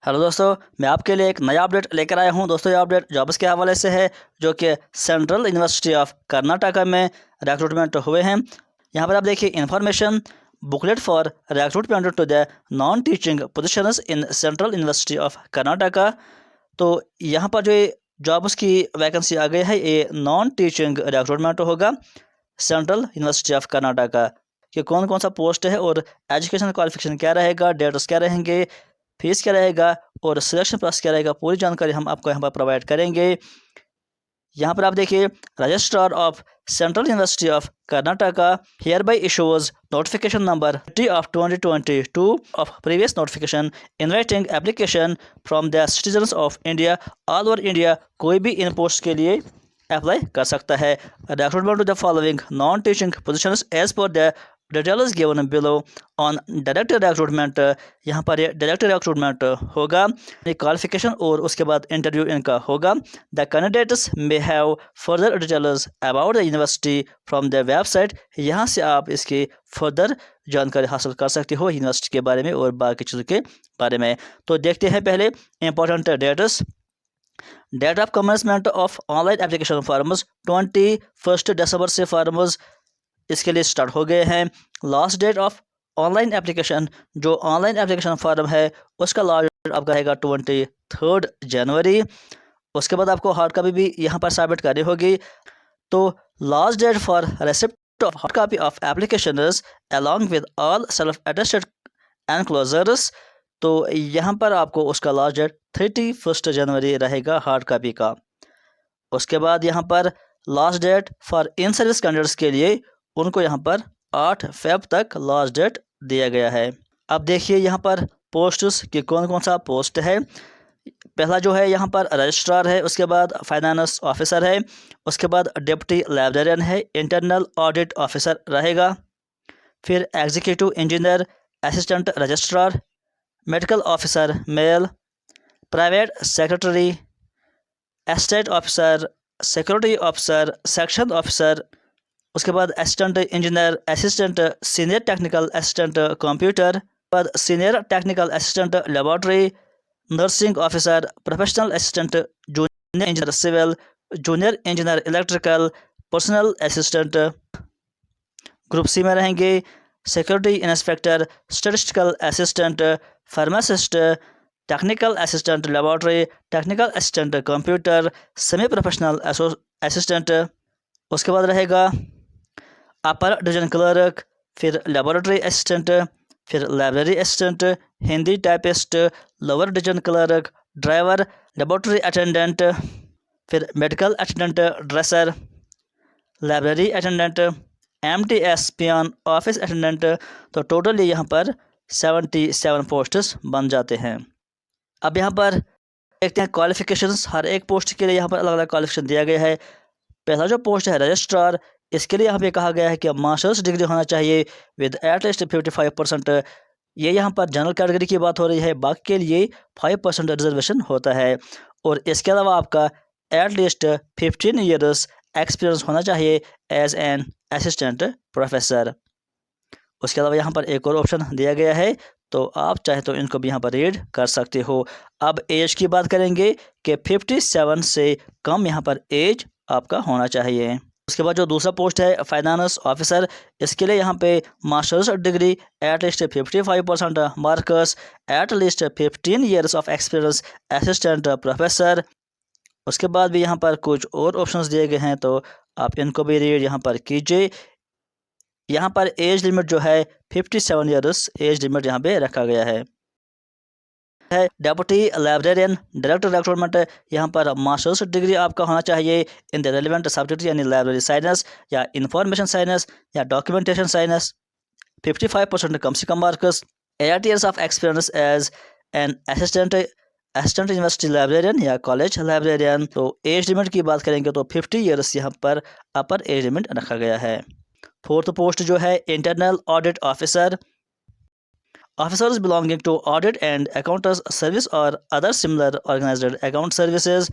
Hello दोस्तों, मैं आपके लिए एक नया अपडेट लेकर आया हूं। दोस्तों, यह अपडेट जॉब्स के हवाले से है जो कि सेंट्रल यूनिवर्सिटी ऑफ कर्नाटका में रिक्रूटमेंट हुए हैं। यहां पर आप देखिए information booklet for recruitment to the non teaching positions in central university of Karnataka. तो यहाँ पर जो जॉब्स की वैकेंसी आ गई है, ये नॉन टीचिंग रिक्रूटमेंट होगा सेंट्रल यूनिवर्सिटी ऑफ कर्नाटका कि कौन कौन सा पोस्ट है और एजुकेशन क्वालिफिकेशन क्या रहेगा, डेट्स क्या रहेंगे, फीस क्या रहेगा और सिलेक्शन प्रोसेस क्या रहेगा, पूरी जानकारी हम आपको यहाँ पर प्रोवाइड करेंगे। यहाँ पर आप देखिए registrar of central university of Karnataka here by issues notification number 30 of 2022 of previous notification inviting application from the citizens of India all over India. कोई भी इन पोस्ट के लिए अप्लाई कर सकता है। Recruitment to the following non teaching positions as per the details given below on direct recruitment. यहाँ पर ये डायरेक्ट रिक्रूटमेंट होगा, क्वालिफिकेशन और उसके बाद इंटरव्यू इनका होगा। The candidates may have further details about the university from the website. यहाँ से आप इसकी फर्दर जानकारी हासिल कर सकते हो यूनिवर्सिटी के बारे में और बाकी चीज़ों के बारे में। तो देखते हैं पहले important dates. Date of commencement of online application forms 21 दिसंबर से फॉर्म्स इसके लिए स्टार्ट हो गए हैं। Last date of online application, जो ऑनलाइन एप्लीकेशन फॉर्म है उसका लास्ट डेट आपका रहेगा 23 जनवरी। उसके बाद आपको हार्ड कॉपी भी यहाँ पर सबमिट करनी होगी। तो last date for receipt of hard copy of application along with all self attested enclosures. तो यहाँ पर आपको उसका लास्ट डेट 31 जनवरी रहेगा हार्ड कॉपी का। उसके बाद यहाँ पर last date for in service candidates के लिए उनको यहाँ पर 8 फेब तक लास्ट डेट दिया गया है। अब देखिए यहाँ पर पोस्ट्स कि कौन कौन सा पोस्ट है। पहला जो है यहाँ पर रजिस्ट्रार है, उसके बाद फाइनेंस ऑफिसर है, उसके बाद डिप्टी लाइब्रेरियन है, इंटरनल ऑडिट ऑफिसर रहेगा, फिर executive engineer, assistant registrar, medical officer male, private secretary, estate officer, security officer, section officer, उसके बाद assistant engineer, assistant senior technical assistant computer, बाद senior technical assistant laboratory, nursing officer, professional assistant, junior engineer civil, junior engineer electrical, personal assistant. Group C में रहेंगे security inspector, statistical assistant, pharmacist, technical assistant laboratory, technical assistant computer, semi professional assistant. उसके बाद रहेगा upper division clerk, फिर laboratory assistant, फिर library assistant, Hindi typist, lower division clerk, driver, laboratory attendant, फिर medical attendant, dresser, library attendant, MTS peon, office attendant. तो totally यहाँ पर 77 posts बन जाते हैं। अब यहाँ पर देखते हैं क्वालिफिकेशंस। हर एक पोस्ट के लिए यहाँ पर अलग अलग क्वालिफिकेशन दिया गया है। पहला जो पोस्ट है रजिस्ट्रार, इसके लिए यहाँ पे कहा गया है कि मास्टर्स डिग्री होना चाहिए विद एटलीस्ट 55%। ये यहाँ पर जनरल कैटेगरी की बात हो रही है, बाकी के लिए 5% रिजर्वेशन होता है। और इसके अलावा आपका एटलीस्ट 15 ईयर्स एक्सपीरियंस होना चाहिए एज एन असिस्टेंट प्रोफेसर। उसके अलावा यहाँ पर एक और ऑप्शन दिया गया है, तो आप चाहे तो इनको भी यहाँ पर रीड कर सकते हो। अब एज की बात करेंगे कि 57 से कम यहाँ पर एज आपका होना चाहिए। उसके बाद जो दूसरा पोस्ट है फाइनेंस ऑफिसर, इसके लिए यहाँ पे masters degree, at least 55% marks, at least 15 years of experience assistant professor. उसके बाद भी यहाँ पर कुछ और ऑप्शंस दिए गए हैं, तो आप इनको भी रीड यहाँ पर कीजिए। यहाँ पर एज लिमिट जो है 57 ईयर्स एज लिमिट यहाँ पे रखा गया है। डेप्यूटी लाइब्रेरियन डायरेक्ट रिक्रूटमेंट, यहाँ पर मास्टर्स डिग्री आपका होना चाहिए इन द रेलिवेंट सब्जेक्ट, यानी लाइब्रेरी साइंस या इंफॉर्मेशन साइंस या डॉक्यूमेंटेशन साइंस, 55% कम से कम marks, 8 years of experience as an assistant university librarian या कॉलेज लाइब्रेरियन। तो एज लिमिट की बात करेंगे तो 50 ईयर्स यहाँ पर अपर एज लिमिट रखा गया है। फोर्थ पोस्ट जो है internal audit officer, officers belonging to audit and accounts service और other similar organised account services.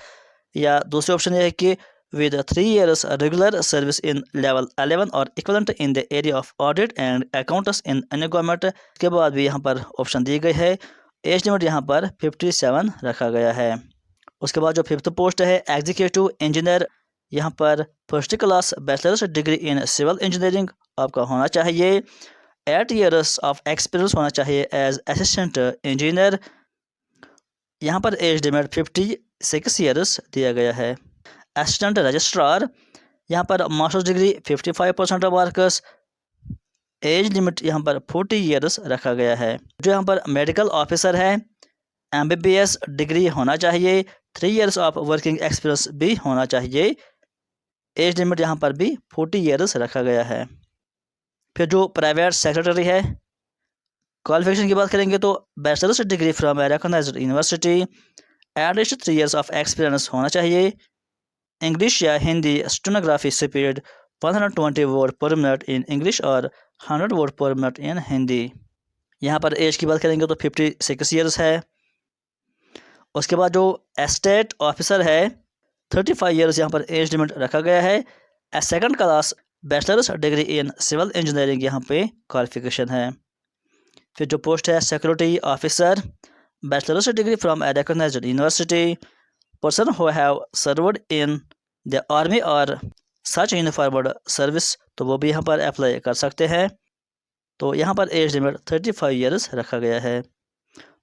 या दूसरे ऑप्शन ये है कि with 3 years regular service in level 11 और equivalent in the area of audit and accounts in any government। के बाद भी यहाँ पर ऑप्शन दी गई है एज लिमिट यहाँ पर 57 रखा गया है। उसके बाद जो फिफ्थ पोस्ट है एग्जीक्यूटिव इंजीनियर, यहाँ पर first class bachelors degree in civil engineering आपका होना चाहिए। 8 ईयर्स ऑफ एक्सपीरियंस होना चाहिए एज असिस्टेंट इंजीनियर, यहाँ पर एज लिमिट 56 ईयर्स दिया गया है। असिस्टेंट रजिस्ट्रार, यहाँ पर masters degree 55% of marks, as limit यहाँ पर 40 ईयर्स रखा गया है। जो यहाँ पर मेडिकल ऑफिसर है MBBS डिग्री होना चाहिए, 3 ईयर्स ऑफ वर्किंग एक्सपीरियंस भी होना चाहिए, एज लिमिट यहाँ पर भी 40 ईयर्स रखा गया है। फिर जो प्राइवेट सेक्रेटरी है, क्वालिफिकेशन की बात करेंगे तो bachelors degree from a recognised university, at least 3 years of experience होना चाहिए, इंग्लिश या Hindi stenography speed 120 word per minute in English और 100 वर्ड पर मिनट इन हिंदी। यहाँ पर एज की बात करेंगे तो 56 ईयर्स है। उसके बाद जो एस्टेट ऑफिसर है 35 ईयर्स यहाँ पर एज लिमिट रखा गया है। A second class bachelors degree in civil engineering यहाँ पे क्वालिफिकेशन है। फिर जो पोस्ट है security officer, bachelors degree from a recognised university, person who have served in the army और सच यूनिफॉर्म्ड सर्विस, तो वो भी यहाँ पर अप्लाई कर सकते हैं। तो यहाँ पर एज लिमिट 35 ईयर्स रखा गया है।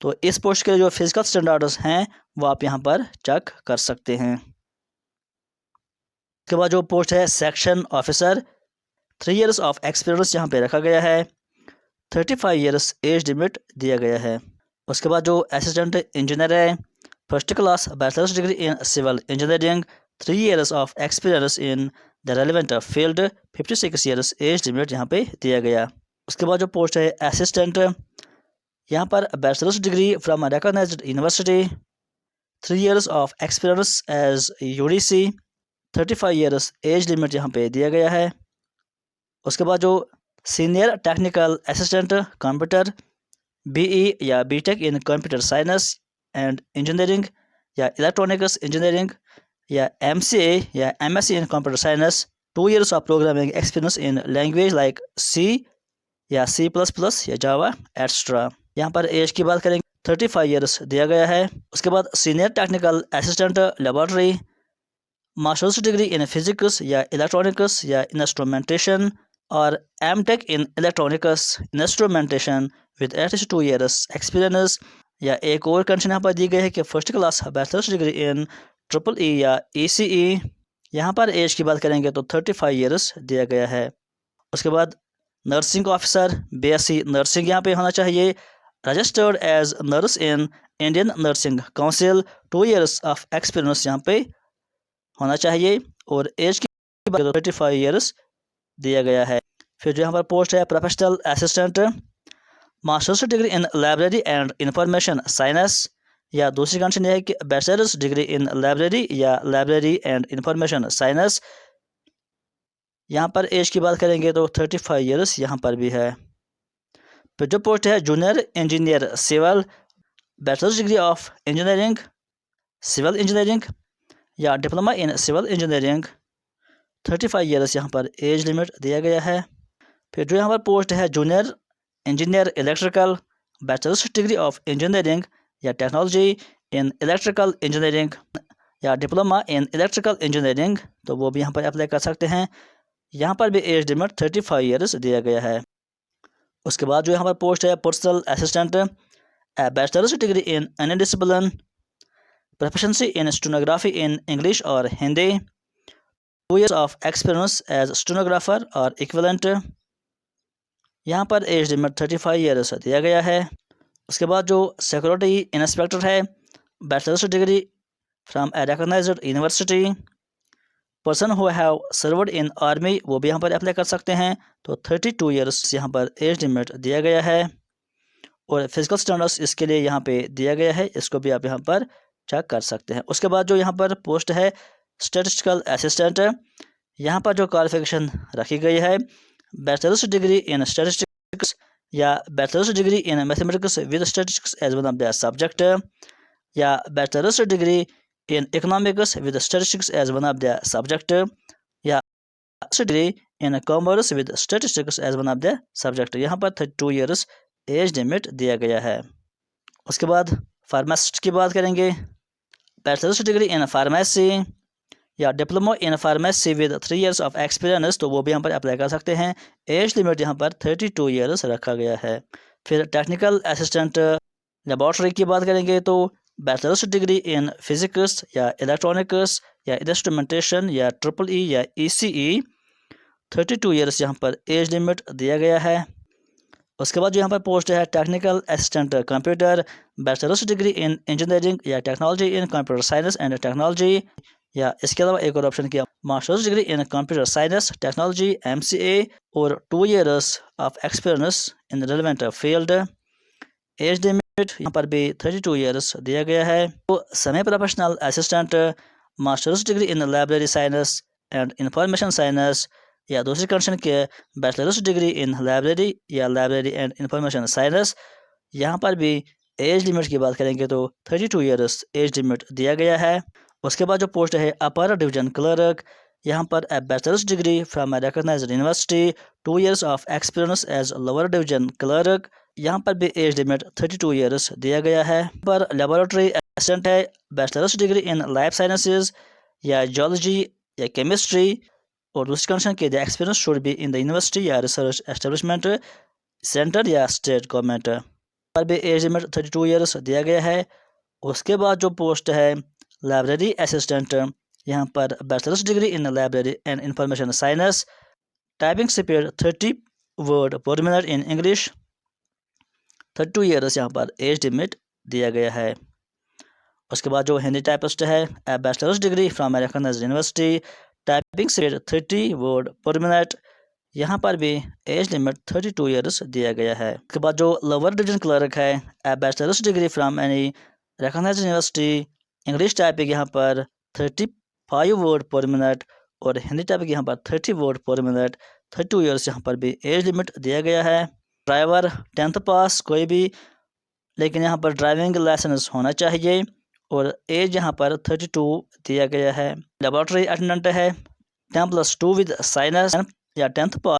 तो इस पोस्ट के जो फिजिकल स्टैंडर्ड्स हैं वो आप यहाँ पर चेक कर सकते हैं। उसके बाद जो पोस्ट है section officer, 3 years of experience यहाँ पे रखा गया है, 35 ईयर्स एज लिमिट दिया गया है। उसके बाद जो असिस्टेंट इंजीनियर है, first class bachelors degree in civil engineering, 3 years of experience in the relevant field, 56 years age limit यहाँ पे दिया गया। उसके बाद जो पोस्ट है असिस्टेंट, यहाँ पर bachelors degree from recognised university, 3 years of experience as UDC, 35 years age limit यहाँ पे दिया गया है। उसके बाद जो senior technical assistant computer, BE या BTech in computer science and engineering या इलेक्ट्रॉनिक्स इंजीनियरिंग या MCA या MSc in computer science, 2 years of programming experience in language like C या C++ या जावा एक्स्ट्रा। यहाँ पर एज की बात करेंगे 35 ईयर्स दिया गया है। उसके बाद senior technical assistant laboratory, masters degree in physics या इलेक्ट्रॉनिक्स या इंस्ट्रूमेंटेशन और MTech in electronics instrumentation with at least 2 years experience, या एक और कंडीशन यहाँ पर दी गई है कि फर्स्ट क्लास बैचलर्स डिग्री इन EEE या ECE। यहाँ पर एज की बात करेंगे तो 35 ईयर्स दिया गया है। उसके बाद नर्सिंग ऑफिसर, BSc नर्सिंग यहाँ पे होना चाहिए, registered as nurse in Indian nursing council, 2 years of experience यहाँ पे होना चाहिए और एज की बात करें तो 35 ईयर्स दिया गया है। फिर जो यहाँ पर पोस्ट है professional assistant, masters degree in library and information science, या दूसरी कंडीशन यह है कि बैचलर्स डिग्री इन लाइब्रेरी या लाइब्रेरी एंड इंफॉर्मेशन साइंस। यहाँ पर एज की बात करेंगे तो 35 ईयर्स यहाँ पर भी है। फिर जो पोस्ट है junior engineer civil, bachelors degree of engineering civil engineering या diploma in civil engineering, 35 years यहाँ पर एज लिमिट दिया गया है। फिर जो यहाँ पर पोस्ट है junior engineer electrical, bachelors degree of engineering या टेक्नोलॉजी इन इलेक्ट्रिकल इंजीनियरिंग या डिप्लोमा इन इलेक्ट्रिकल इंजीनियरिंग, तो वो भी यहाँ पर अप्लाई कर सकते हैं। यहाँ पर भी एज लिमिट 35 ईयर्स दिया गया है। उसके बाद जो यहाँ पर पोस्ट है personal assistant, bachelors degree in any discipline, proficiency in stenography in English और Hindi, 2 years of experience as stenographer और इक्विवेलेंट, यहाँ पर एज लिमिट 35 ईयर्स दिया गया है। उसके बाद जो सिक्योरिटी इंस्पेक्टर है, bachelors degree from a recognised university, person who have served in army, वो भी यहाँ पर अप्लाई कर सकते हैं। तो 32 ईयर्स यहाँ पर एज लिमिट दिया गया है और फिजिकल स्टैंडर्ड्स इसके लिए यहाँ पे दिया गया है, इसको भी आप यहाँ पर चेक कर सकते हैं। उसके बाद जो यहाँ पर पोस्ट है स्टैटिस्टिकल असिस्टेंट, यहाँ पर जो क्वालिफिकेशन रखी गई है बैचलर्स डिग्री इन स्टैटिस्टिक्स या bachelors degree in mathematics with statistics as one of the subject, या bachelors degree in economics with statistics as one of the subject, या degree in commerce with statistics as one of the subject. यहाँ पर 32 years age limit दिया गया है। उसके बाद pharmacist की बात करेंगे, बैचलर्स डिग्री इन फार्मेसी या diploma in pharmacy with 3 years of experience, तो वो भी यहाँ पर अप्लाई कर सकते हैं। एज लिमिट यहाँ पर 32 ईयर्स रखा गया है। फिर टेक्निकल असिस्टेंट लेबॉर्ट्री की बात करेंगे तो बैचलर्स डिग्री इन फिजिक्स या इलेक्ट्रॉनिक्स या इंस्ट्रूमेंटेशन या EEE या ECE 32 ईयर्स यहाँ पर एज लिमिट दिया गया है। उसके बाद जो यहाँ पर पोस्ट है technical assistant computer, bachelors degree in engineering या technology in computer science and technology, या इसके अलावा एक और ऑप्शन किया masters degree in computer science technology MCA और 2 years of experience in relevant field. Age limit यहाँ पर भी 32 ईयर्स दिया गया है। तो semi professional assistant, masters degree in library science and information science या दूसरी कंडीशन के बैचलर्स डिग्री इन लाइब्रेरी या लाइब्रेरी एंड इंफॉर्मेशन साइंस, यहाँ पर भी एज लिमिट की बात करेंगे तो 32 ईयर्स एज लिमिट दिया गया है। उसके बाद जो पोस्ट है अपर डिवीजन क्लर्क, यहाँ पर bachelors degree from a recognised university, 2 years of experience as lower division clerk, यहाँ पर भी एज लिमिट 32 ईयर्स दिया गया है। पर लेबोरेटरी असिस्टेंट है, bachelors degree in life sciences या जियोलॉजी या केमिस्ट्री और दूसरी कंडीशन के the experience should be in the university या रिसर्च एस्टेब्लिशमेंट सेंटर या स्टेट गवर्नमेंट, पर भी एज लिमिट 32 ईयर्स दिया गया है। उसके बाद जो पोस्ट है लाइब्रेरी असिस्टेंट, यहाँ पर bachelors degree in library and information science, typing speed 30 word per minute in English, 32 years यहाँ पर एज लिमिट दिया गया है। उसके बाद जो हिंदी टाइपिस्ट है bachelors degree from recognised university, typing speed 30 word per minute, यहाँ पर भी एज लिमिट 32 ईयर्स दिया गया है। उसके बाद जो लोअर डिवीजन क्लर्क है bachelors degree from any recognised university, English typing यहाँ पर 35 वर्ड पर मिनट और हिंदी टाइपिंग यहाँ पर 30 वर्ड पर मिनट, 32 ईयर्स यहाँ पर भी एज लिमिट दिया गया है। ड्राइवर 10th पास कोई भी, लेकिन यहाँ पर ड्राइविंग लाइसेंस होना चाहिए और एज यहाँ पर 32 दिया गया है। लेबोरेटरी अटेंडेंट है 10+2 विद साइंस या 10th पास,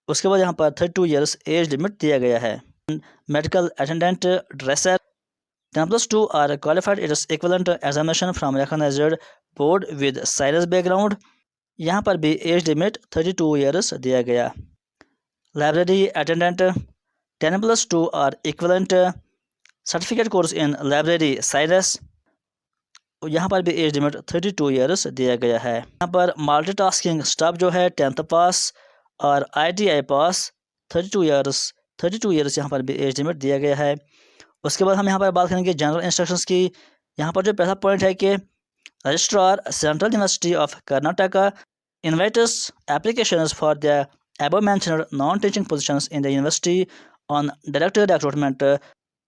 उसके बाद यहाँ पर 32 ईयर्स एज लिमिट दिया गया है। Medical attendant dresser 10+2 or qualified its equivalent examination from recognised board with science background, यहाँ पर भी एज लिमिट 32 ईयर्स दिया गया। Library attendant 10+2 or equivalent certificate course in library science, यहाँ पर भी एज लिमिट 32 ईयर्स दिया गया है। यहाँ पर मल्टीटास्किंग स्टाफ जो है 10th पास और ITI पास 32 ईयर्स यहाँ पर भी एज लिमिट दिया गया है। उसके बाद हम यहाँ पर बात करेंगे जनरल इंस्ट्रक्शंस की। यहाँ पर जो पहला पॉइंट है कि registrar central university of Karnataka invites applications for the above mentioned non teaching positions in the university on direct recruitment,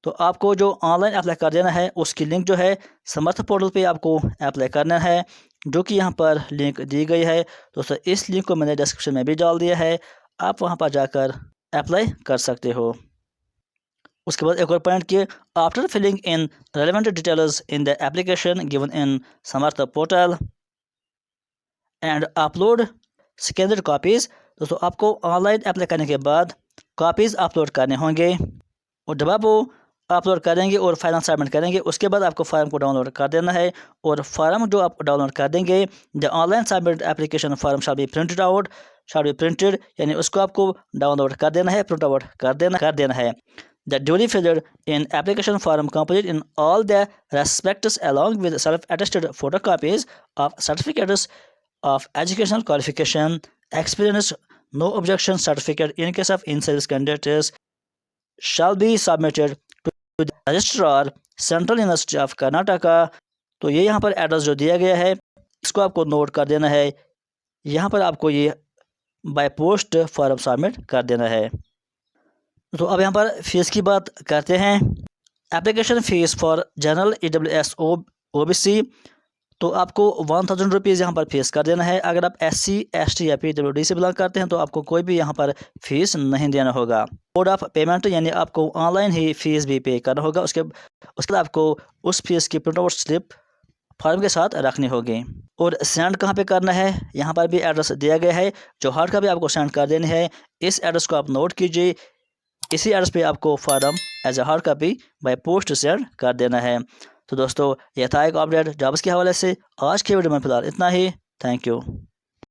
तो आपको जो ऑनलाइन अप्लाई कर देना है उसकी लिंक जो है समर्थ पोर्टल पे आपको अप्लाई करना है, जो कि यहाँ पर लिंक दी गई है दोस्तों। इस लिंक को मैंने डिस्क्रिप्शन में भी डाल दिया है, आप वहाँ पर जाकर अप्लाई कर सकते हो। उसके बाद एक और पॉइंट कि after filling in relevant details in the application given in Samarth portal and upload scanned copies, दोस्तों आपको ऑनलाइन अप्लाई करने के बाद कॉपीज़ अपलोड करने होंगे और जब आप वो अपलोड करेंगे और फाइनल सबमिट करेंगे उसके बाद आपको फार्म को डाउनलोड कर देना है और फार्म जो आप डाउनलोड कर देंगे the online submit application farm shall be printed out, shall be printed, यानी उसको आपको डाउनलोड कर देना है, प्रिंट आउट कर देना है। The duly filled in application form complete in all the respects along with self attested photocopies of certificates of educational qualification experience, no objection certificate in case of in service candidates shall be submitted to the registrar central university of Karnataka. तो ये यहाँ पर address जो दिया गया है इसको आपको नोट कर देना है, यहाँ पर आपको ये बाय पोस्ट फॉर्म सबमिट कर देना है। तो अब यहाँ पर फीस की बात करते हैं। Application fees for general EWS OBC, तो आपको 1000 रुपीज़ यहाँ पर फीस कर देना है। अगर आप SC ST या PWD से बिलोंग करते हैं तो आपको कोई भी यहाँ पर फीस नहीं देना होगा। मोड ऑफ पेमेंट यानी आपको ऑनलाइन ही फीस भी पे करना होगा। उसके बाद आपको उस फीस की प्रिंट आउट स्लिप फॉर्म के साथ रखनी होगी। और सेंड कहाँ पे करना है, यहाँ पर भी एड्रेस दिया गया है, जो हार्ड कॉपी आपको सेंड कर देनी है। इस एड्रेस को आप नोट कीजिए, इसी एड्रेस पे आपको form as a hard copy by post send कर देना है। तो दोस्तों, यह था एक अपडेट जॉब्स के हवाले से। आज के वीडियो में फिलहाल इतना ही। Thank you.